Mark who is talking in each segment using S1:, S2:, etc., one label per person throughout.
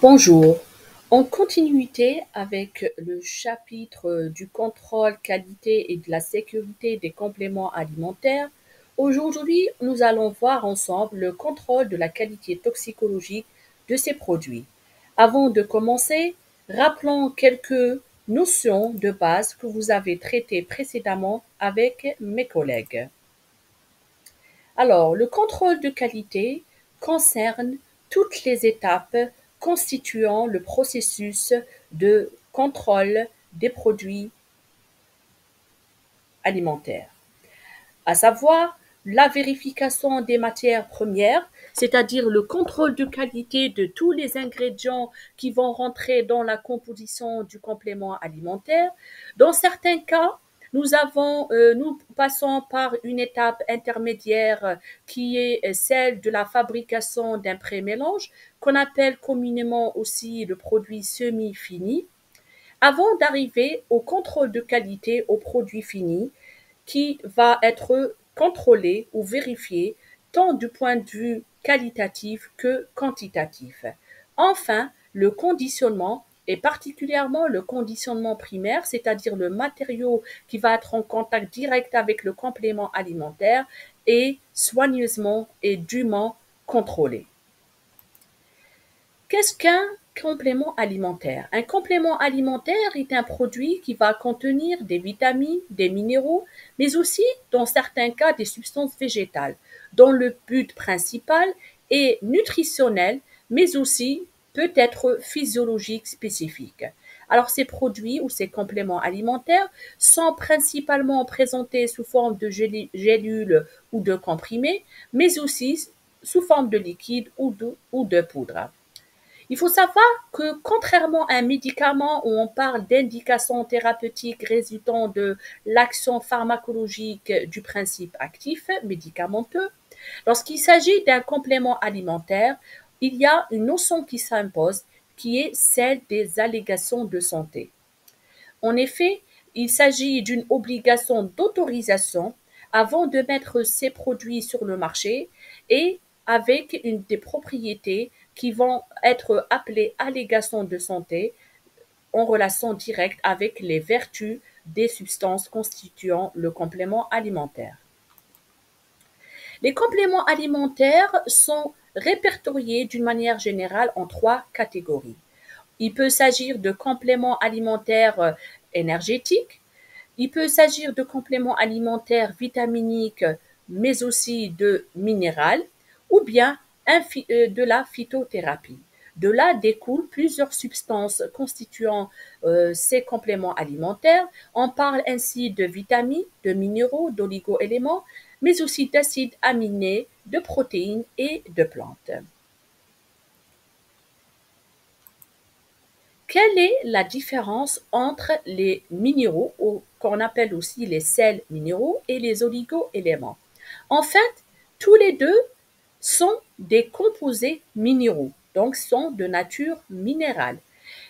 S1: Bonjour. En continuité avec le chapitre du contrôle qualité et de la sécurité des compléments alimentaires, aujourd'hui nous allons voir ensemble le contrôle de la qualité toxicologique de ces produits. Avant de commencer, rappelons quelques notions de base que vous avez traitées précédemment avec mes collègues. Alors, le contrôle de qualité concerne toutes les étapes constituant le processus de contrôle des produits alimentaires, à savoir la vérification des matières premières, c'est-à-dire le contrôle de qualité de tous les ingrédients qui vont rentrer dans la composition du complément alimentaire. Dans certains cas, nous passons par une étape intermédiaire qui est celle de la fabrication d'un pré-mélange, qu'on appelle communément aussi le produit semi-fini, avant d'arriver au contrôle de qualité au produit fini, qui va être contrôlé ou vérifié tant du point de vue qualitatif que quantitatif. Enfin, le conditionnement, et particulièrement le conditionnement primaire, c'est-à-dire le matériau qui va être en contact direct avec le complément alimentaire, est soigneusement et dûment contrôlé. Qu'est-ce qu'un complément alimentaire? Un complément alimentaire est un produit qui va contenir des vitamines, des minéraux, mais aussi, dans certains cas, des substances végétales, dont le but principal est nutritionnel, mais aussi peut être physiologique spécifique. Alors, ces produits ou ces compléments alimentaires sont principalement présentés sous forme de gélules ou de comprimés, mais aussi sous forme de liquide ou de poudre. Il faut savoir que contrairement à un médicament où on parle d'indication thérapeutique résultant de l'action pharmacologique du principe actif médicamenteux, lorsqu'il s'agit d'un complément alimentaire, il y a une notion qui s'impose qui est celle des allégations de santé. En effet, il s'agit d'une obligation d'autorisation avant de mettre ces produits sur le marché et avec des propriétés qui vont être appelées allégations de santé en relation directe avec les vertus des substances constituant le complément alimentaire. Les compléments alimentaires sont répertoriés d'une manière générale en trois catégories. Il peut s'agir de compléments alimentaires énergétiques, il peut s'agir de compléments alimentaires vitaminiques, mais aussi de minéral, ou bien de la phytothérapie. De là découlent plusieurs substances constituant ces compléments alimentaires. On parle ainsi de vitamines, de minéraux, d'oligo-éléments, mais aussi d'acides aminés, de protéines et de plantes. Quelle est la différence entre les minéraux, qu'on appelle aussi les sels minéraux, et les oligo-éléments? En fait, tous les deux sont des composés minéraux, donc sont de nature minérale.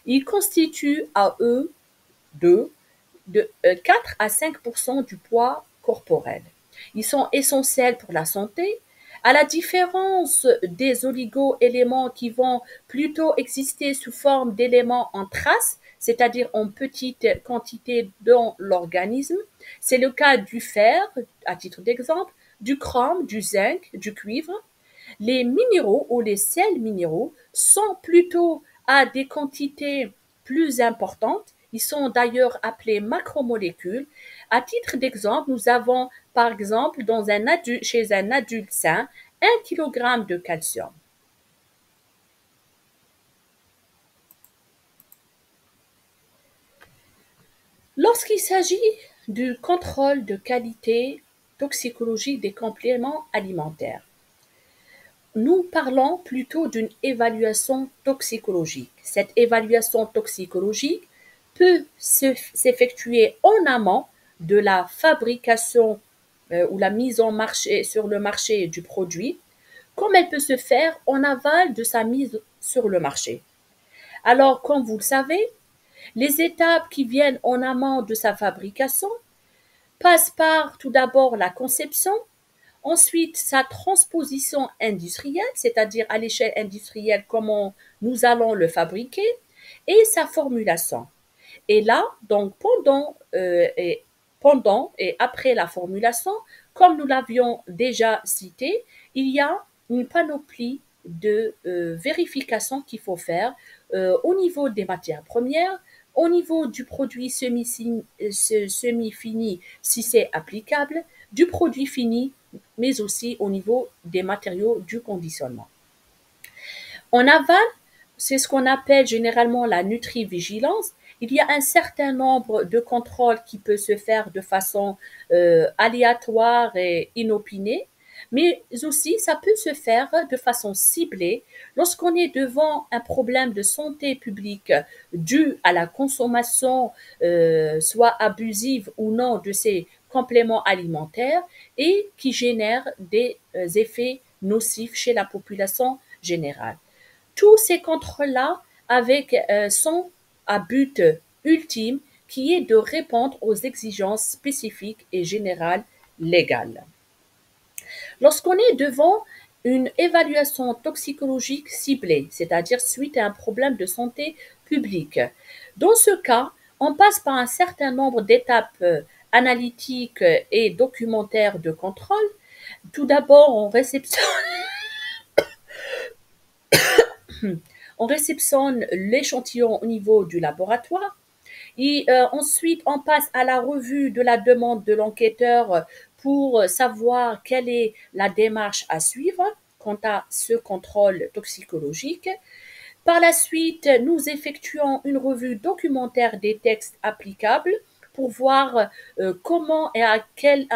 S1: Ils constituent à eux deux de 4 à 5% du poids corporel. Ils sont essentiels pour la santé, à la différence des oligo-éléments qui vont plutôt exister sous forme d'éléments en trace, c'est-à-dire en petite quantité dans l'organisme. C'est le cas du fer, à titre d'exemple, du chrome, du zinc, du cuivre. Les minéraux ou les sels minéraux sont plutôt à des quantités plus importantes. Ils sont d'ailleurs appelés macromolécules. À titre d'exemple, nous avons par exemple chez un adulte sain 1 kg de calcium. Lorsqu'il s'agit du contrôle de qualité toxicologique des compléments alimentaires, nous parlons plutôt d'une évaluation toxicologique. Cette évaluation toxicologique peut s'effectuer en amont de la fabrication ou la mise en marché sur le marché du produit, comme elle peut se faire en aval de sa mise sur le marché. Alors, comme vous le savez, les étapes qui viennent en amont de sa fabrication passent par tout d'abord la conception, Ensuite, sa transposition industrielle, c'est-à-dire à l'échelle industrielle, comment nous allons le fabriquer, et sa formulation. Et là, donc pendant et après la formulation, comme nous l'avions déjà cité, il y a une panoplie de vérifications qu'il faut faire au niveau des matières premières, au niveau du produit semi-fini si c'est applicable, du produit fini, mais aussi au niveau des matériaux du conditionnement. En aval, c'est ce qu'on appelle généralement la nutrivigilance. Il y a un certain nombre de contrôles qui peuvent se faire de façon aléatoire et inopinée, mais aussi ça peut se faire de façon ciblée lorsqu'on est devant un problème de santé publique dû à la consommation soit abusive ou non de ces compléments alimentaires et qui génère des effets nocifs chez la population générale. Tous ces contrôles-là avec sont à but ultime qui est de répondre aux exigences spécifiques et générales légales. Lorsqu'on est devant une évaluation toxicologique ciblée, c'est-à-dire suite à un problème de santé publique, dans ce cas, on passe par un certain nombre d'étapes analytiques et documentaires de contrôle. Tout d'abord, on réceptionne l'échantillon au niveau du laboratoire. Et ensuite, on passe à la revue de la demande de l'enquêteur pour savoir quelle est la démarche à suivre quant à ce contrôle toxicologique. Par la suite, nous effectuons une revue documentaire des textes applicables pour voir comment et à quel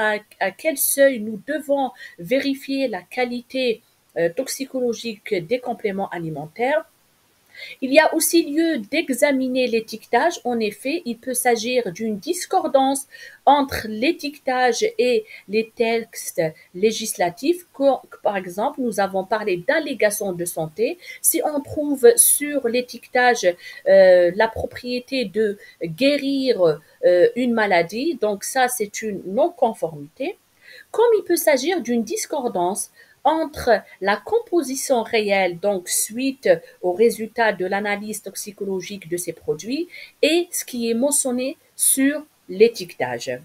S1: seuil nous devons vérifier la qualité toxicologique des compléments alimentaires. Il y a aussi lieu d'examiner l'étiquetage. En effet, il peut s'agir d'une discordance entre l'étiquetage et les textes législatifs. Par exemple, nous avons parlé d'allégations de santé. Si on trouve sur l'étiquetage la propriété de guérir une maladie, donc ça c'est une non-conformité. Comme il peut s'agir d'une discordance entre la composition réelle, donc suite aux résultats de l'analyse toxicologique de ces produits, et ce qui est mentionné sur l'étiquetage.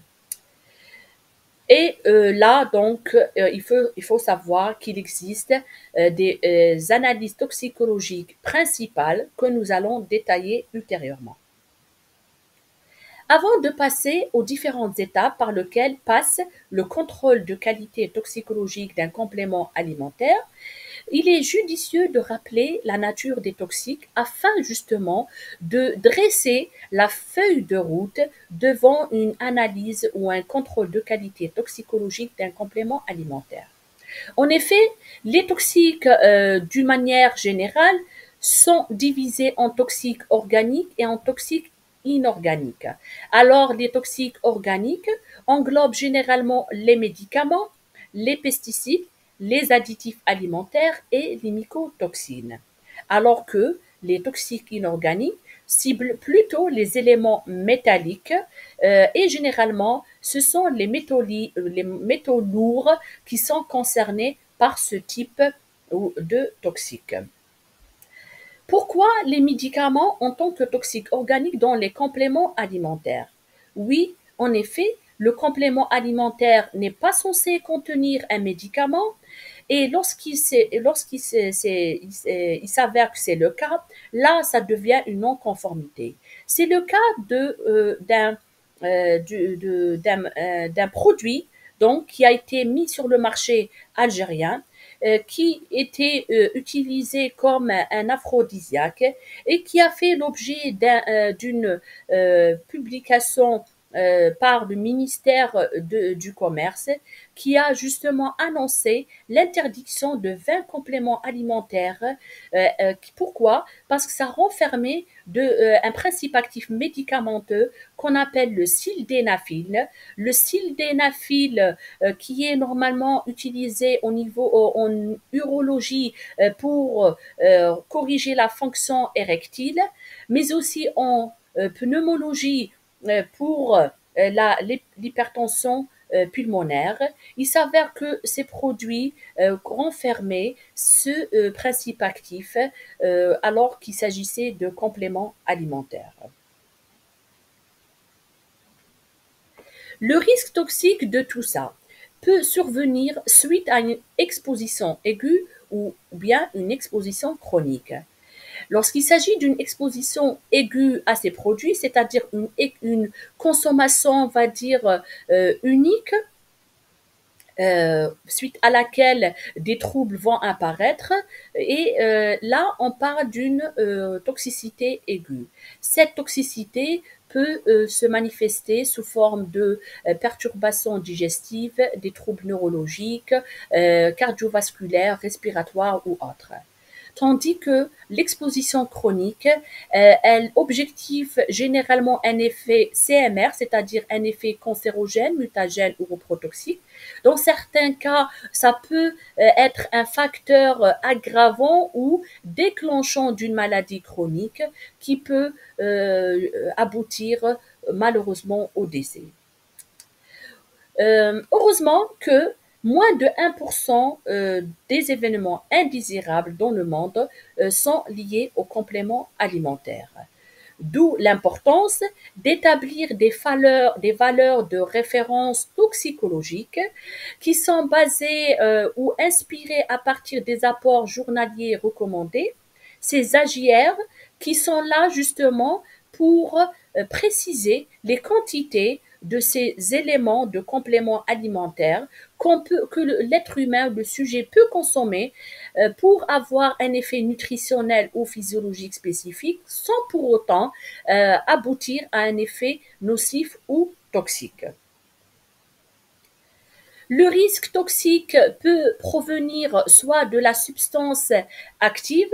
S1: Et là, donc, il faut savoir qu'il existe des analyses toxicologiques principales que nous allons détailler ultérieurement. Avant de passer aux différentes étapes par lesquelles passe le contrôle de qualité toxicologique d'un complément alimentaire, il est judicieux de rappeler la nature des toxiques afin justement de dresser la feuille de route devant une analyse ou un contrôle de qualité toxicologique d'un complément alimentaire. En effet, les toxiques, d'une manière générale, sont divisés en toxiques organiques et en toxiques inorganiques. Alors, les toxiques organiques englobent généralement les médicaments, les pesticides, les additifs alimentaires et les mycotoxines. Alors que les toxiques inorganiques ciblent plutôt les éléments métalliques et généralement ce sont les métaux lourds qui sont concernés par ce type de toxiques. Pourquoi les médicaments en tant que toxiques organiques dans les compléments alimentaires? Oui, en effet, le complément alimentaire n'est pas censé contenir un médicament et il s'avère que c'est le cas, là, ça devient une non-conformité. C'est le cas d'un produit donc, qui a été mis sur le marché algérien qui était utilisé comme un aphrodisiaque et qui a fait l'objet d'une publication par le ministère du Commerce qui a justement annoncé l'interdiction de 20 compléments alimentaires. Pourquoi? Parce que ça renfermait un principe actif médicamenteux qu'on appelle le sildenafil. Le sildenafil qui est normalement utilisé au niveau en urologie pour corriger la fonction érectile, mais aussi en pneumologie pour l'hypertension pulmonaire. Il s'avère que ces produits renfermaient ce principe actif alors qu'il s'agissait de compléments alimentaires. Le risque toxique de tout ça peut survenir suite à une exposition aiguë ou bien une exposition chronique. Lorsqu'il s'agit d'une exposition aiguë à ces produits, c'est-à-dire une consommation, on va dire, unique, suite à laquelle des troubles vont apparaître, et là, on parle d'une toxicité aiguë. Cette toxicité peut se manifester sous forme de perturbations digestives, des troubles neurologiques, cardiovasculaires, respiratoires ou autres. Tandis que l'exposition chronique, elle objective généralement un effet CMR, c'est-à-dire un effet cancérogène, mutagène ou reprotoxique. Dans certains cas, ça peut être un facteur aggravant ou déclenchant d'une maladie chronique qui peut aboutir malheureusement au décès. Heureusement que moins de 1% des événements indésirables dans le monde sont liés aux compléments alimentaires. D'où l'importance d'établir des valeurs de référence toxicologiques qui sont basées ou inspirées à partir des apports journaliers recommandés, ces AJR qui sont là justement pour préciser les quantités de ces éléments de compléments alimentaires que l'être humain, le sujet peut consommer pour avoir un effet nutritionnel ou physiologique spécifique sans pour autant aboutir à un effet nocif ou toxique. Le risque toxique peut provenir soit de la substance active,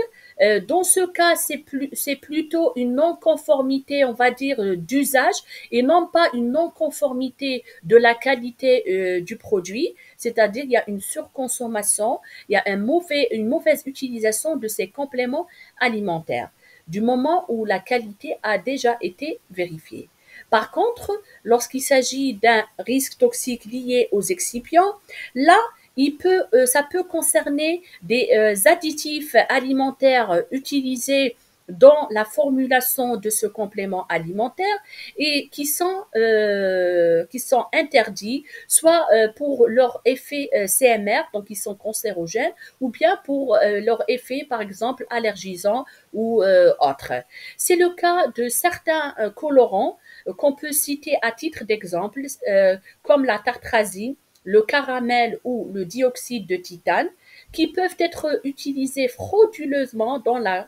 S1: dans ce cas, c'est plutôt une non-conformité, on va dire, d'usage et non pas une non-conformité de la qualité du produit, c'est-à-dire il y a une surconsommation, il y a une mauvaise utilisation de ces compléments alimentaires, du moment où la qualité a déjà été vérifiée. Par contre, lorsqu'il s'agit d'un risque toxique lié aux excipients, là, ça peut concerner des additifs alimentaires utilisés dans la formulation de ce complément alimentaire et qui sont interdits, soit pour leur effet CMR, donc ils sont cancérogènes, ou bien pour leur effet, par exemple, allergisant ou autre. C'est le cas de certains colorants qu'on peut citer à titre d'exemple, comme la tartrazine, le caramel ou le dioxyde de titane, qui peuvent être utilisés frauduleusement dans la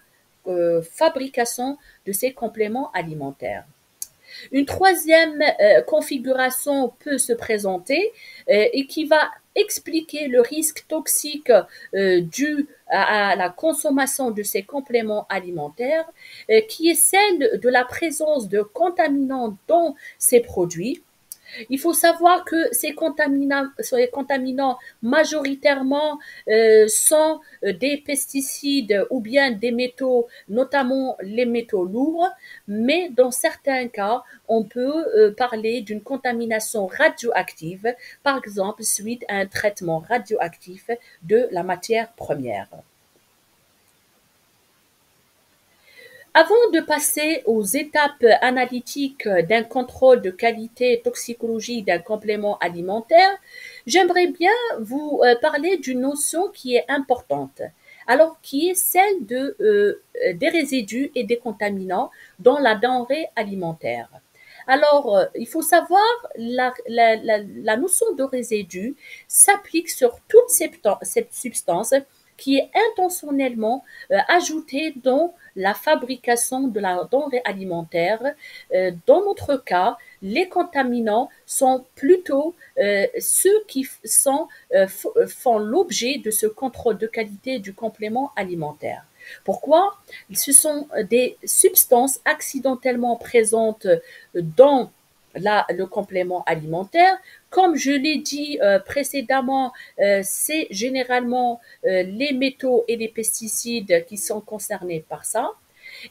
S1: fabrication de ces compléments alimentaires. Une troisième configuration peut se présenter et qui va expliquer le risque toxique dû à la consommation de ces compléments alimentaires, qui est celle de la présence de contaminants dans ces produits. Il faut savoir que ces contaminants majoritairement sont des pesticides ou bien des métaux, notamment les métaux lourds, mais dans certains cas, on peut parler d'une contamination radioactive, par exemple suite à un traitement radioactif de la matière première. Avant de passer aux étapes analytiques d'un contrôle de qualité toxicologique d'un complément alimentaire, j'aimerais bien vous parler d'une notion qui est importante, alors qui est celle des résidus et des contaminants dans la denrée alimentaire. Alors, il faut savoir, la notion de résidu s'applique sur toute cette substance qui est intentionnellement ajoutée dans la fabrication de la denrée alimentaire. Dans notre cas, les contaminants sont plutôt ceux qui font l'objet de ce contrôle de qualité du complément alimentaire. Pourquoi? Ce sont des substances accidentellement présentes dans le complément alimentaire. Comme je l'ai dit précédemment, c'est généralement les métaux et les pesticides qui sont concernés par ça.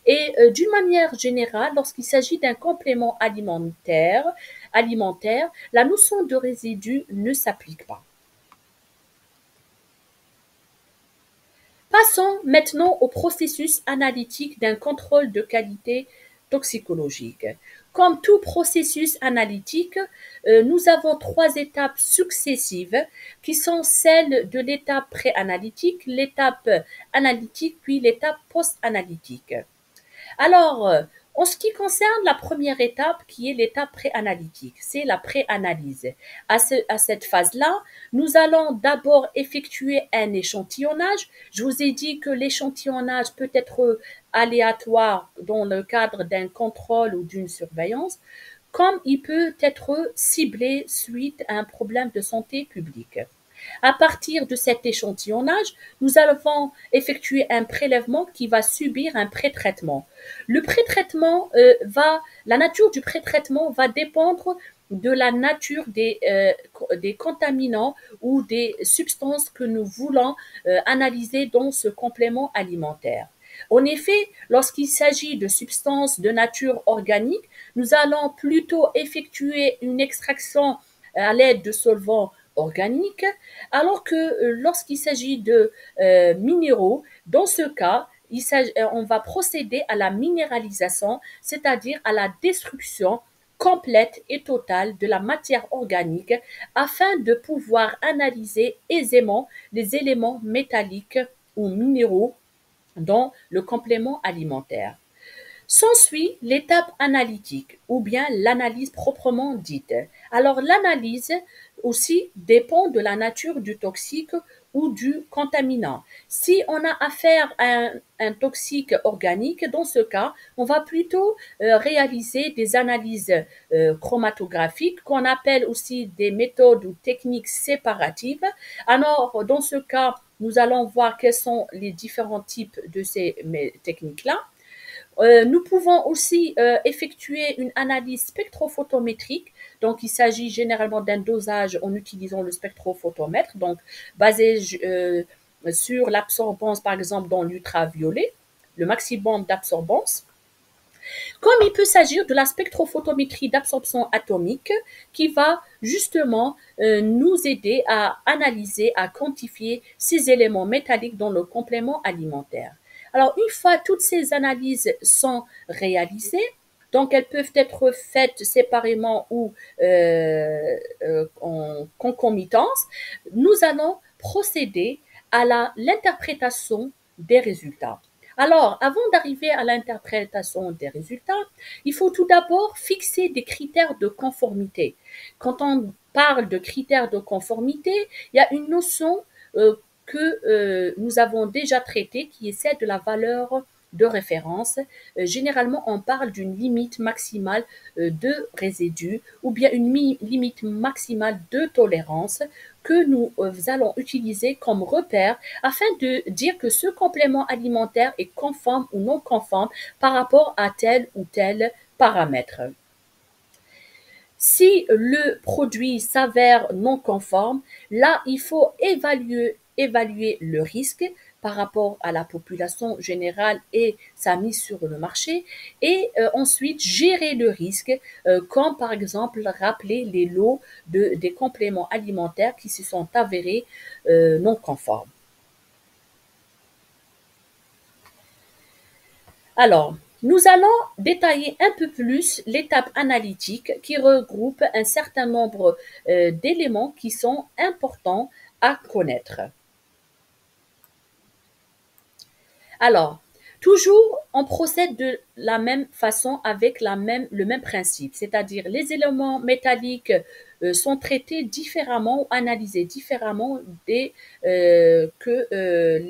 S1: Et d'une manière générale, lorsqu'il s'agit d'un complément alimentaire, alimentaire, la notion de résidu ne s'applique pas. Passons maintenant au processus analytique d'un contrôle de qualité toxicologique. Comme tout processus analytique, nous avons trois étapes successives qui sont celles de l'étape préanalytique, l'étape analytique, puis l'étape post-analytique. Alors, en ce qui concerne la première étape, qui est l'étape préanalytique, c'est la préanalyse. À cette phase-là, nous allons d'abord effectuer un échantillonnage. Je vous ai dit que l'échantillonnage peut être aléatoire dans le cadre d'un contrôle ou d'une surveillance, comme il peut être ciblé suite à un problème de santé publique. À partir de cet échantillonnage, nous allons effectuer un prélèvement qui va subir un pré-traitement. Le pré-traitement la nature du pré-traitement va dépendre de la nature des contaminants ou des substances que nous voulons analyser dans ce complément alimentaire. En effet, lorsqu'il s'agit de substances de nature organique, nous allons plutôt effectuer une extraction à l'aide de solvants organiques, alors que lorsqu'il s'agit de minéraux, dans ce cas, on va procéder à la minéralisation, c'est-à-dire à la destruction complète et totale de la matière organique afin de pouvoir analyser aisément les éléments métalliques ou minéraux dans le complément alimentaire. S'ensuit l'étape analytique ou bien l'analyse proprement dite. Alors l'analyse aussi dépend de la nature du toxique ou du contaminant. Si on a affaire à un toxique organique, dans ce cas, on va plutôt réaliser des analyses chromatographiques qu'on appelle aussi des méthodes ou techniques séparatives. Alors, dans ce cas, nous allons voir quels sont les différents types de ces techniques-là. Nous pouvons aussi effectuer une analyse spectrophotométrique. Donc, il s'agit généralement d'un dosage en utilisant le spectrophotomètre, donc basé sur l'absorbance, par exemple, dans l'ultraviolet, le maximum d'absorbance. Comme il peut s'agir de la spectrophotométrie d'absorption atomique qui va justement nous aider à analyser, à quantifier ces éléments métalliques dans le complément alimentaire. Alors, une fois toutes ces analyses sont réalisées, donc elles peuvent être faites séparément ou en concomitance, nous allons procéder à l'interprétation des résultats. Alors, avant d'arriver à l'interprétation des résultats, il faut tout d'abord fixer des critères de conformité. Quand on parle de critères de conformité, il y a une notion que nous avons déjà traitée qui est celle de la valeur de référence. Généralement, on parle d'une limite maximale de résidus ou bien une limite maximale de tolérance que nous allons utiliser comme repère afin de dire que ce complément alimentaire est conforme ou non conforme par rapport à tel ou tel paramètre. Si le produit s'avère non conforme, là, il faut évaluer le risque par rapport à la population générale et sa mise sur le marché et ensuite gérer le risque comme par exemple rappeler les lots des compléments alimentaires qui se sont avérés non conformes. Alors, nous allons détailler un peu plus l'étape analytique qui regroupe un certain nombre d'éléments qui sont importants à connaître. Alors, toujours, on procède de la même façon avec le même principe, c'est-à-dire les éléments métalliques sont traités différemment ou analysés différemment que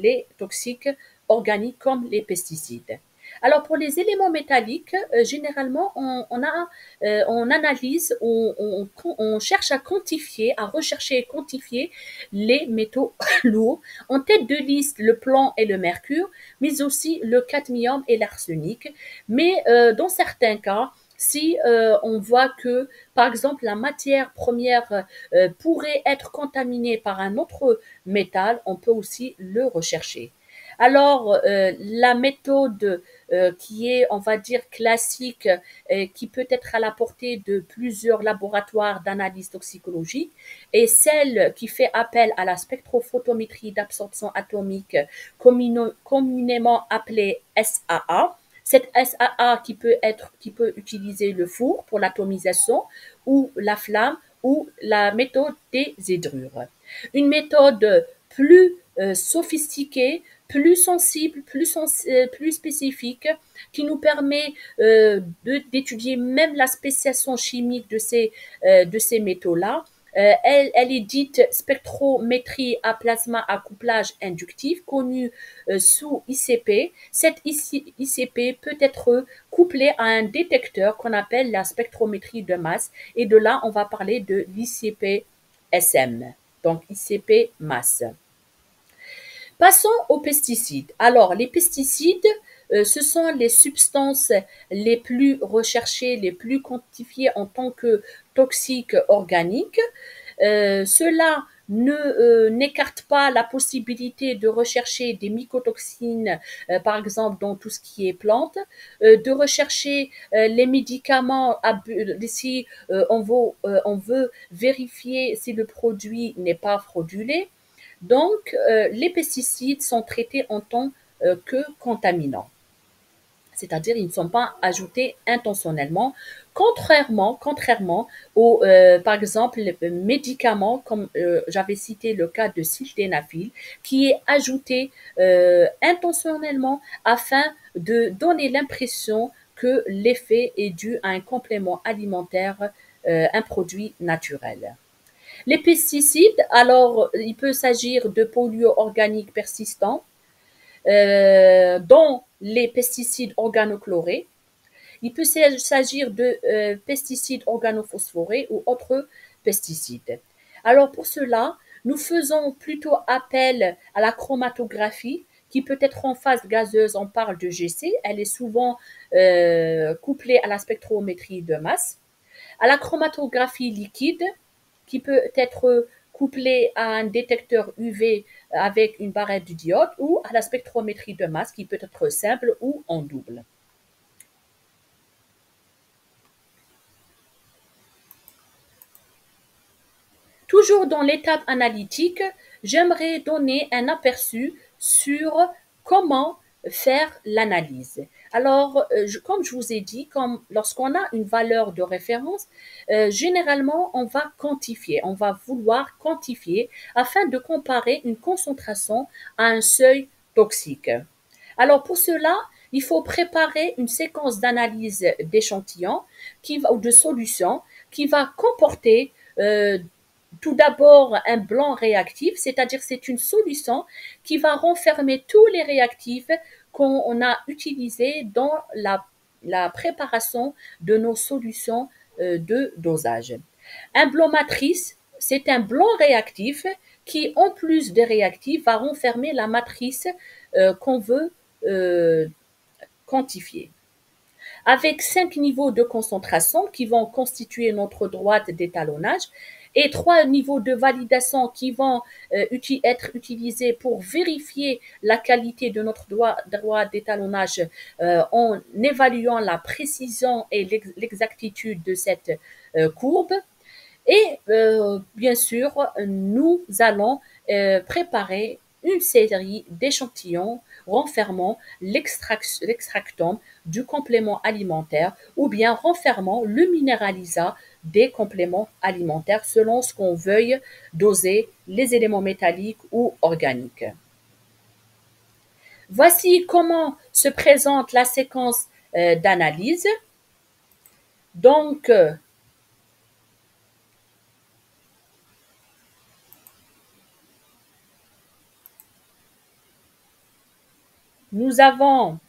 S1: les toxiques organiques comme les pesticides. Alors pour les éléments métalliques, généralement on analyse, on cherche à quantifier, à rechercher et quantifier les métaux lourds. En tête de liste, le plomb et le mercure, mais aussi le cadmium et l'arsenic. Mais dans certains cas, si on voit que, par exemple, la matière première pourrait être contaminée par un autre métal, on peut aussi le rechercher. Alors, la méthode qui est, on va dire, classique, qui peut être à la portée de plusieurs laboratoires d'analyse toxicologique, est celle qui fait appel à la spectrophotométrie d'absorption atomique, communément appelée SAA. Cette SAA qui peut utiliser le four pour l'atomisation ou la flamme ou la méthode des hydrures. Une méthode plus sophistiquée, plus sensible, plus spécifique, qui nous permet d'étudier même la spéciation chimique de ces métaux-là. Elle est dite spectrométrie à plasma à couplage inductif, connue sous ICP. Cette ICP peut être couplée à un détecteur qu'on appelle la spectrométrie de masse. Et de là, on va parler de l'ICP-SM, donc ICP-masse. Passons aux pesticides. Alors, les pesticides, ce sont les substances les plus recherchées, les plus quantifiées en tant que toxiques organiques. Cela n'écarte pas la possibilité de rechercher des mycotoxines, par exemple dans tout ce qui est plantes, de rechercher les médicaments si on veut vérifier si le produit n'est pas fraudulé. Donc, les pesticides sont traités en tant que contaminants, c'est-à-dire ils ne sont pas ajoutés intentionnellement, contrairement aux, par exemple, les médicaments, comme j'avais cité le cas de sildenafil, qui est ajouté intentionnellement afin de donner l'impression que l'effet est dû à un complément alimentaire, un produit naturel. Les pesticides, alors, il peut s'agir de polluants organiques persistants, dont les pesticides organochlorés. Il peut s'agir de pesticides organophosphorés ou autres pesticides. Alors, pour cela, nous faisons plutôt appel à la chromatographie, qui peut être en phase gazeuse, on parle de GC, elle est souvent couplée à la spectrométrie de masse, à la chromatographie liquide, qui peut être couplé à un détecteur UV avec une barrette de diode, ou à la spectrométrie de masse qui peut être simple ou en double. Toujours dans l'étape analytique, j'aimerais donner un aperçu sur comment faire l'analyse. Alors, comme je vous ai dit, lorsqu'on a une valeur de référence, généralement, on va quantifier, on va vouloir quantifier afin de comparer une concentration à un seuil toxique. Alors, pour cela, il faut préparer une séquence d'analyse d'échantillons ou de solutions qui va comporter tout d'abord un blanc réactif, c'est-à-dire c'est une solution qui va renfermer tous les réactifs qu'on a utilisés dans la préparation de nos solutions de dosage. Un blanc matrice, c'est un blanc réactif qui, en plus des réactifs, va renfermer la matrice qu'on veut euh, quantifier. Avec 5 niveaux de concentration qui vont constituer notre droite d'étalonnage et 3 niveaux de validation qui vont être utilisés pour vérifier la qualité de notre droite d'étalonnage en évaluant la précision et l'exactitude de cette courbe. Et bien sûr, nous allons préparer une série d'échantillons renfermant l'extractome du complément alimentaire ou bien renfermant le minéralisa des compléments alimentaires selon ce qu'on veuille doser les éléments métalliques ou organiques. Voici comment se présente la séquence d'analyse. Donc, nous avons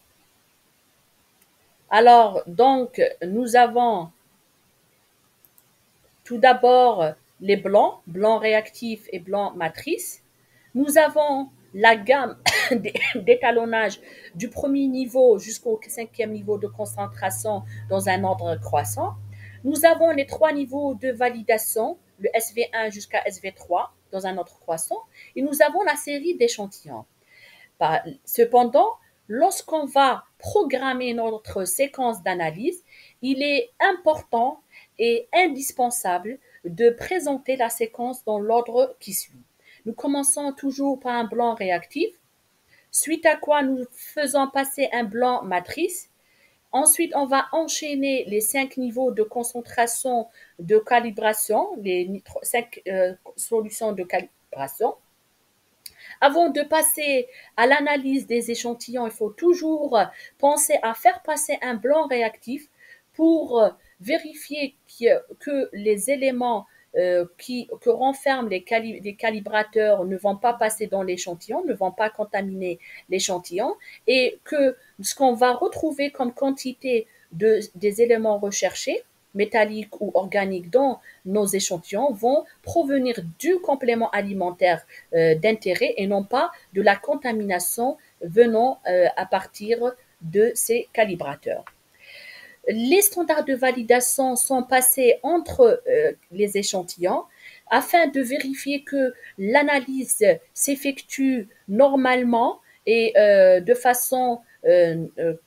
S1: nous avons tout d'abord les blancs réactifs et blancs matrices. Nous avons la gamme d'étalonnage du premier niveau jusqu'au cinquième niveau de concentration dans un ordre croissant. Nous avons les 3 niveaux de validation, le SV1 jusqu'à SV3 dans un ordre croissant. Et nous avons la série d'échantillons. Cependant, lorsqu'on va programmer notre séquence d'analyse, il est important et indispensable de présenter la séquence dans l'ordre qui suit. Nous commençons toujours par un blanc réactif, suite à quoi nous faisons passer un blanc matrice. Ensuite, on va enchaîner les 5 niveaux de concentration de calibration, les 5 solutions de calibration. Avant de passer à l'analyse des échantillons, il faut toujours penser à faire passer un blanc réactif pour vérifier que les éléments que renferment les calibrateurs ne vont pas passer dans l'échantillon, ne vont pas contaminer l'échantillon, et que ce qu'on va retrouver comme quantité des éléments recherchés, métalliques ou organiques dans nos échantillons, vont provenir du complément alimentaire d'intérêt et non pas de la contamination venant à partir de ces calibrateurs. Les standards de validation sont passés entre les échantillons afin de vérifier que l'analyse s'effectue normalement et de façon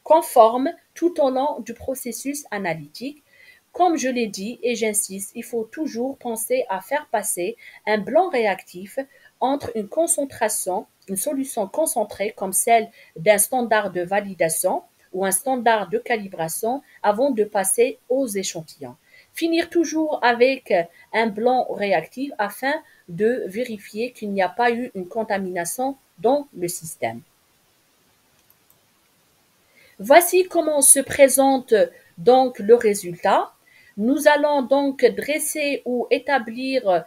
S1: conforme tout au long du processus analytique. Comme je l'ai dit et j'insiste, il faut toujours penser à faire passer un blanc réactif entre une concentration, une solution concentrée comme celle d'un standard de validation ou un standard de calibration avant de passer aux échantillons. Finir toujours avec un blanc réactif afin de vérifier qu'il n'y a pas eu une contamination dans le système. Voici comment se présente donc le résultat. Nous allons donc dresser ou établir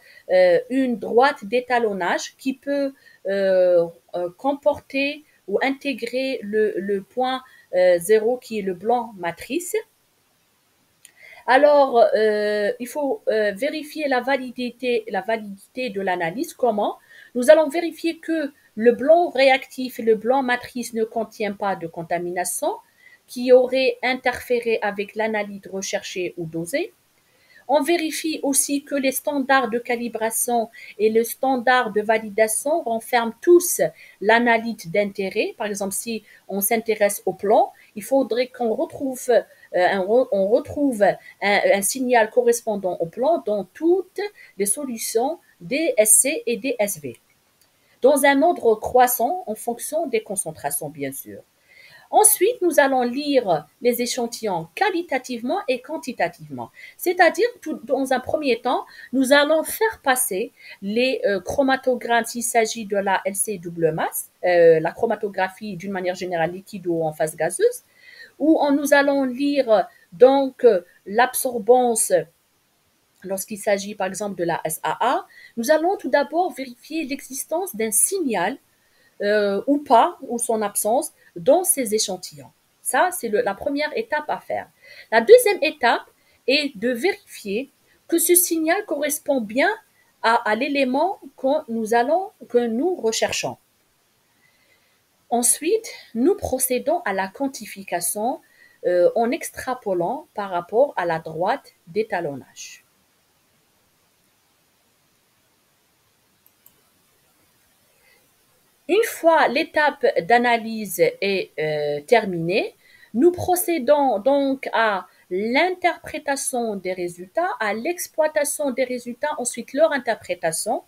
S1: une droite d'étalonnage qui peut comporter ou intégrer le point 0 qui est le blanc matrice. Alors, il faut vérifier la validité de l'analyse. Comment? Nous allons vérifier que le blanc réactif et le blanc matrice ne contiennent pas de contamination qui aurait interféré avec l'analyse recherchée ou dosée. On vérifie aussi que les standards de calibration et le standard de validation renferment tous l'analyse d'intérêt. Par exemple, si on s'intéresse au plan, il faudrait qu'on retrouve un signal correspondant au plan dans toutes les solutions DSC et DSV, dans un ordre croissant en fonction des concentrations, bien sûr. Ensuite, nous allons lire les échantillons qualitativement et quantitativement. C'est-à-dire, dans un premier temps, nous allons faire passer les chromatogrammes s'il s'agit de la LC double masse, la chromatographie d'une manière générale liquide ou en phase gazeuse, où nous allons lire donc l'absorbance lorsqu'il s'agit par exemple de la SAA. Nous allons tout d'abord vérifier l'existence d'un signal ou pas, ou son absence, dans ces échantillons. Ça, c'est la première étape à faire. La deuxième étape est de vérifier que ce signal correspond bien à l'élément que nous recherchons. Ensuite, nous procédons à la quantification en extrapolant par rapport à la droite d'étalonnage. Une fois l'étape d'analyse est terminée, nous procédons donc à l'interprétation des résultats, à l'exploitation des résultats, ensuite leur interprétation.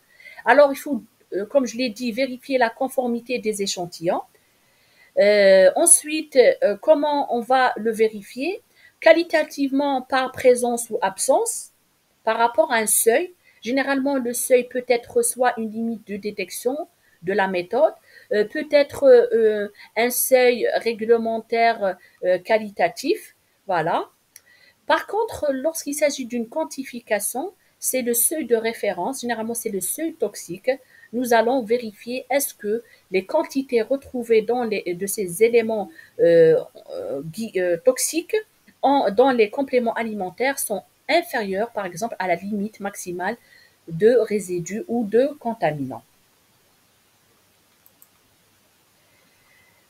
S1: Alors, il faut, comme je l'ai dit, vérifier la conformité des échantillons. Ensuite, comment on va le vérifier? Qualitativement par présence ou absence, par rapport à un seuil. Généralement, le seuil peut être soit une limite de détection de la méthode, peut être un seuil réglementaire qualitatif. Voilà. Par contre, lorsqu'il s'agit d'une quantification, c'est le seuil de référence, généralement c'est le seuil toxique. Nous allons vérifier est-ce que les quantités retrouvées de ces éléments toxiques dans les compléments alimentaires sont inférieures, par exemple, à la limite maximale de résidus ou de contaminants.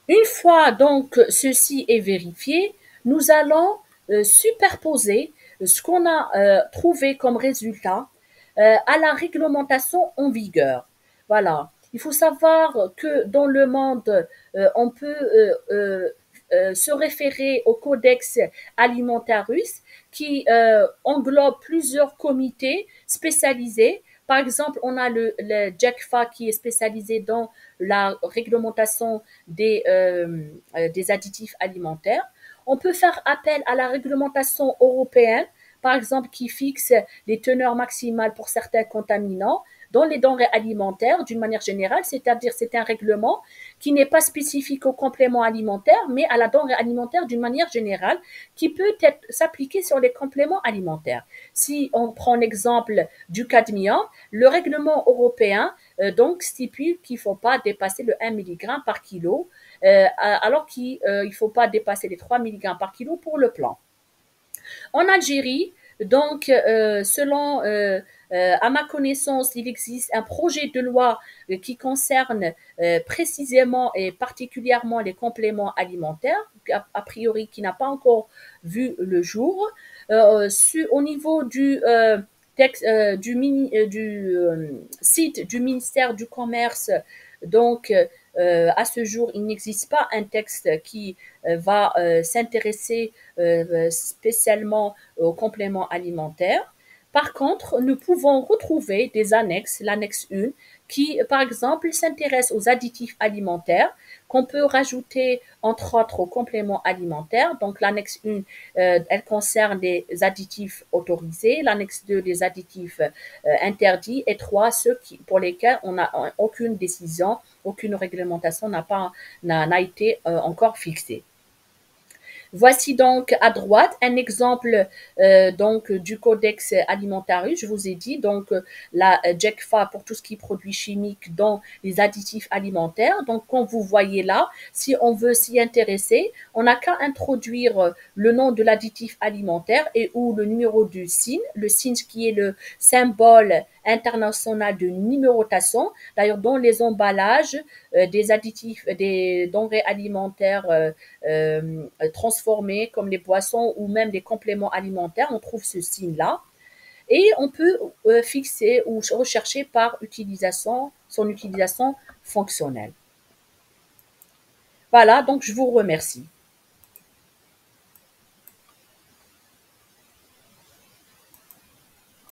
S1: Une fois donc ceci est vérifié, nous allons superposer ce qu'on a trouvé comme résultat à la réglementation en vigueur. Voilà. Il faut savoir que dans le monde, on peut se référer au Codex Alimentarius qui englobe plusieurs comités spécialisés. Par exemple, on a le JECFA qui est spécialisé dans la réglementation des additifs alimentaires. On peut faire appel à la réglementation européenne, par exemple, qui fixe les teneurs maximales pour certains contaminants dans les denrées alimentaires d'une manière générale, c'est-à-dire c'est un règlement qui n'est pas spécifique aux compléments alimentaires, mais à la denrée alimentaire d'une manière générale, qui peut s'appliquer sur les compléments alimentaires. Si on prend l'exemple du cadmium, le règlement européen donc stipule qu'il ne faut pas dépasser le 1 mg par kilo, alors qu'il ne faut pas dépasser les 3 mg par kilo pour le plan. En Algérie, donc, selon, à ma connaissance, il existe un projet de loi qui concerne précisément et particulièrement les compléments alimentaires, a priori qui n'a pas encore vu le jour. Au niveau du site du ministère du Commerce, donc à ce jour, il n'existe pas un texte qui va s'intéresser spécialement aux compléments alimentaires. Par contre, nous pouvons retrouver des annexes, l'annexe 1, qui, par exemple, s'intéresse aux additifs alimentaires qu'on peut rajouter, entre autres, aux compléments alimentaires. Donc, l'annexe 1, elle concerne des additifs autorisés, l'annexe 2, des additifs interdits, et 3, ceux pour lesquels on n'a aucune décision, aucune réglementation n'a été encore fixée. Voici donc à droite un exemple donc du Codex Alimentarius. Je vous ai dit donc la JECFA pour tout ce qui est produits chimiques dans les additifs alimentaires. Donc comme vous voyez là, si on veut s'y intéresser, on n'a qu'à introduire le nom de l'additif alimentaire et ou le numéro du SIN, le SIN qui est le symbole international de numérotation. D'ailleurs, dans les emballages des additifs, des denrées alimentaires transformés comme les boissons ou même des compléments alimentaires, on trouve ce signe-là. Et on peut fixer ou rechercher par son utilisation fonctionnelle. Voilà, donc je vous remercie.